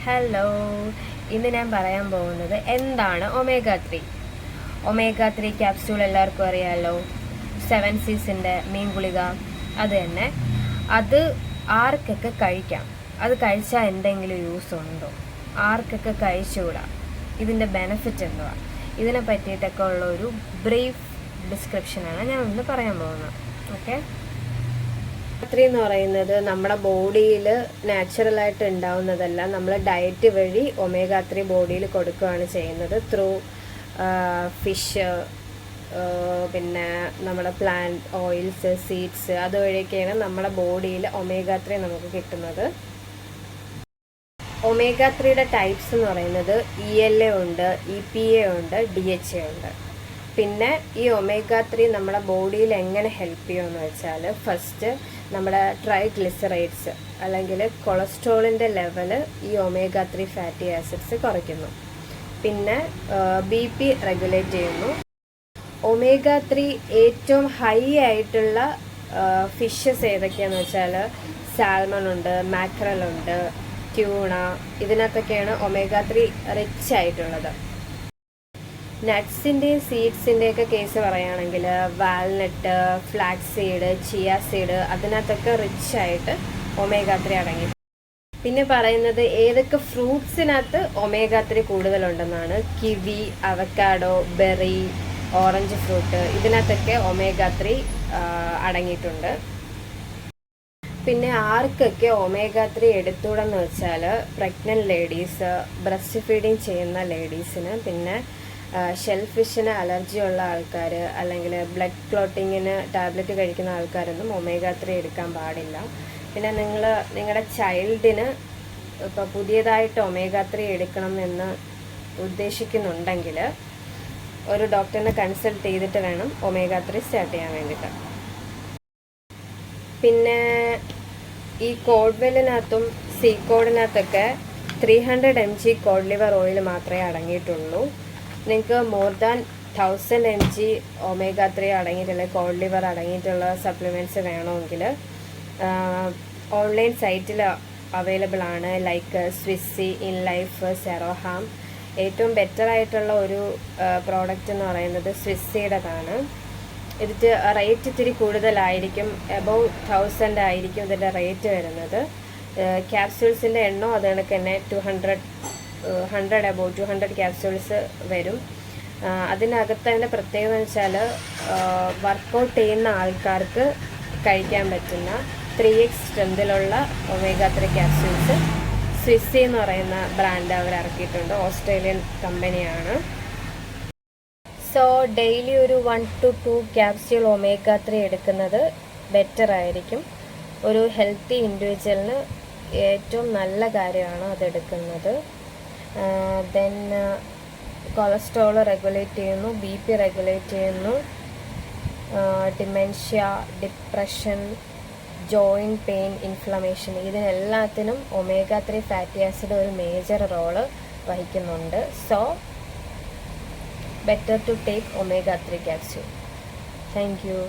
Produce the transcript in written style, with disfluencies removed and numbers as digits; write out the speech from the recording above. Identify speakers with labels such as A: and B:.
A: Hello, ഇന്ന് ഞാൻ പറയാൻ പോകുന്നത് എന്താണ് ഒമേഗ 3. ഒമേഗ 3 ക്യാപ്സ്യൂൾ എല്ലാവർക്കും അറിയാമല്ലോ. 7 സീസിൻ്റെ മീൻ ഗുളിക അത് തന്നെ. അത് ആർക്കൊക്കെ കഴിക്കാം, അത് കഴിച്ചാൽ എന്തെങ്കിലും യൂസ് ഉണ്ടോ, ആർക്കൊക്കെ കഴിച്ചുകൂടാ, ഇതിൻ്റെ ബെനിഫിറ്റ് എന്തുവാ, ഇതിനെ പറ്റിയിട്ടൊക്കെ ഉള്ള ഒരു ബ്രീഫ് ഡിസ്ക്രിപ്ഷനാണ് ഞാൻ ഇന്ന് പറയാൻ പോകുന്നത്. ഓക്കെ. ഒമേഗ 3 എന്ന് പറയുന്നത് നമ്മുടെ ബോഡിയിൽ നാച്ചുറലായിട്ട് ഉണ്ടാവുന്നതല്ല. നമ്മൾ ഡയറ്റ് വഴി ഒമേഗ 3 ബോഡിയിൽ കൊടുക്കുകയാണ് ചെയ്യുന്നത്. ത്രൂ ഫിഷ്, പിന്നെ നമ്മുടെ പ്ലാന്റ് ഓയിൽസ്, സീഡ്സ്, അതുവഴിയൊക്കെയാണ് നമ്മുടെ ബോഡിയിൽ ഒമേഗ 3 നമുക്ക് കിട്ടുന്നത്. ഒമേഗ 3യുടെ ടൈപ്സ് എന്ന് പറയുന്നത് ELA ഉണ്ട്, EPA ഉണ്ട്, DHA ഉണ്ട്. പിന്നെ ഈ ഒമേഗ 3 നമ്മുടെ ബോഡിയിൽ എങ്ങനെ ഹെൽപ്പ് ചെയ്യുമെന്ന് വെച്ചാൽ, ഫസ്റ്റ് നമ്മുടെ ട്രൈഗ്ലിസറൈഡ്സ് അല്ലെങ്കിൽ കൊളസ്ട്രോളിൻ്റെ ലെവല് ഈ ഒമേഗ 3 ഫാറ്റി ആസിഡ്സ് കുറയ്ക്കുന്നു. പിന്നെ BP റെഗുലേറ്റ് ചെയ്യുന്നു. ഒമേഗ 3 ഏറ്റവും ഹൈ ആയിട്ടുള്ള ഫിഷസ് ഏതൊക്കെയാണെന്ന് വെച്ചാൽ സാൽമൺ ഉണ്ട്, മാക്രൽ ഉണ്ട്, ട്യൂണ, ഇതിനകത്തൊക്കെയാണ് ഒമേഗ 3 റിച്ച് ആയിട്ടുള്ളത്. നട്ട്സിൻ്റെയും സീഡ്സിൻ്റെയൊക്കെ കേസ് പറയുകയാണെങ്കിൽ walnut, flax seed, chia seed, അതിനകത്തൊക്കെ റിച്ച് ആയിട്ട് ഒമേഗ 3 അടങ്ങി. പിന്നെ പറയുന്നത് ഏതൊക്കെ ഫ്രൂട്ട്സിനകത്ത് ഒമേഗ 3 കൂടുതലുണ്ടെന്നാണ്. Kiwi, avocado, berry, orange fruit, ഇതിനകത്തൊക്കെ ഒമേഗ 3 അടങ്ങിയിട്ടുണ്ട്. പിന്നെ ആർക്കൊക്കെ ഒമേഗ 3 എടുത്തുകൂടെന്ന് വെച്ചാൽ പ്രഗ്നൻറ്റ് ലേഡീസ്, ബ്രസ്റ്റ് ഫീഡിങ് ചെയ്യുന്ന ലേഡീസിന്, പിന്നെ ഷെൽഫിഷിന് അലർജി ഉള്ള ആൾക്കാർ, അല്ലെങ്കിൽ ബ്ലഡ് ക്ലോട്ടിങ്ങിന് ടാബ്ലറ്റ് കഴിക്കുന്ന ആൾക്കാരൊന്നും ഒമേഗ 3 എടുക്കാൻ പാടില്ല. പിന്നെ നിങ്ങളുടെ ചൈൽഡിന് ഇപ്പോൾ പുതിയതായിട്ട് ഒമേഗ 3 എടുക്കണം എന്ന് ഉദ്ദേശിക്കുന്നുണ്ടെങ്കിൽ ഒരു ഡോക്ടറിനെ കൺസൾട്ട് ചെയ്തിട്ട് വേണം ഒമേഗ 3 സ്റ്റാർട്ട് ചെയ്യാൻ വേണ്ടിയിട്ട്. പിന്നെ ഈ കോഡ്വെല്ലിനകത്തും സീക്കോഡിനകത്തൊക്കെ 300 mg കോഡ് ലിവർ ഓയിൽ മാത്രമേ അടങ്ങിയിട്ടുള്ളൂ. നിങ്ങൾക്ക് മോർ ദാൻ 1000 mg ഒമേഗ 3 അടങ്ങിയിട്ടുള്ള കോഡ് ലിവർ അടങ്ങിയിട്ടുള്ള സപ്ലിമെൻറ്റ്സ് വേണമെങ്കിൽ ഓൺലൈൻ സൈറ്റിൽ അവൈലബിൾ ആണ്. ലൈക്ക് സ്വിസ്സി, ഇൻ ലൈഫ്, സെറോഹാം. ഏറ്റവും ബെറ്റർ ആയിട്ടുള്ള ഒരു പ്രോഡക്റ്റ് എന്ന് പറയുന്നത് സ്വിസ്സിയുടേതാണ്. ഇതിൻ്റെ റേറ്റ് ഇത്തിരി കൂടുതലായിരിക്കും, എബവ് 1000 ആയിരിക്കും ഇതിൻ്റെ റേറ്റ് വരുന്നത്. ക്യാപ്സ്യൂൾസിൻ്റെ എണ്ണം അത് കണക്ക് തന്നെ 100 എബവ് 200 ക്യാപ്സ്യൂൾസ് വരും. അതിനകത്ത് അതിൻ്റെ പ്രത്യേകത എന്ന് വെച്ചാൽ വർക്കൗട്ട് ചെയ്യുന്ന ആൾക്കാർക്ക് കഴിക്കാൻ പറ്റുന്ന 3x സ്ട്രെങ്തിലുള്ള ഒമേഗ 3 ക്യാപ്സ്യൂൾസ് സ്വിസ്സി എന്ന് പറയുന്ന ബ്രാൻഡ് അവർ ഇറക്കിയിട്ടുണ്ട്. ഓസ്ട്രേലിയൻ കമ്പനിയാണ്. സോ ഡെയിലി ഒരു 1 to 2 ക്യാപ്സ്യൂൾ ഒമേഗ 3 എടുക്കുന്നത് ബെറ്റർ ആയിരിക്കും. ഒരു ഹെൽത്തി ഇൻഡിവിജ്വലിന് ഏറ്റവും നല്ല കാര്യമാണ് അതെടുക്കുന്നത്. ദെൻ കൊളസ്ട്രോൾ റെഗുലേറ്റ് ചെയ്യുന്നു, BP റെഗുലേറ്റ് ചെയ്യുന്നു, dementia, depression, joint pain, inflammation, ഇതിനെല്ലാത്തിനും ഒമേഗ 3 ഫാറ്റി ആസിഡ് ഒരു മേജർ റോള് വഹിക്കുന്നുണ്ട്. So better to take omega 3 capsule. Thank you.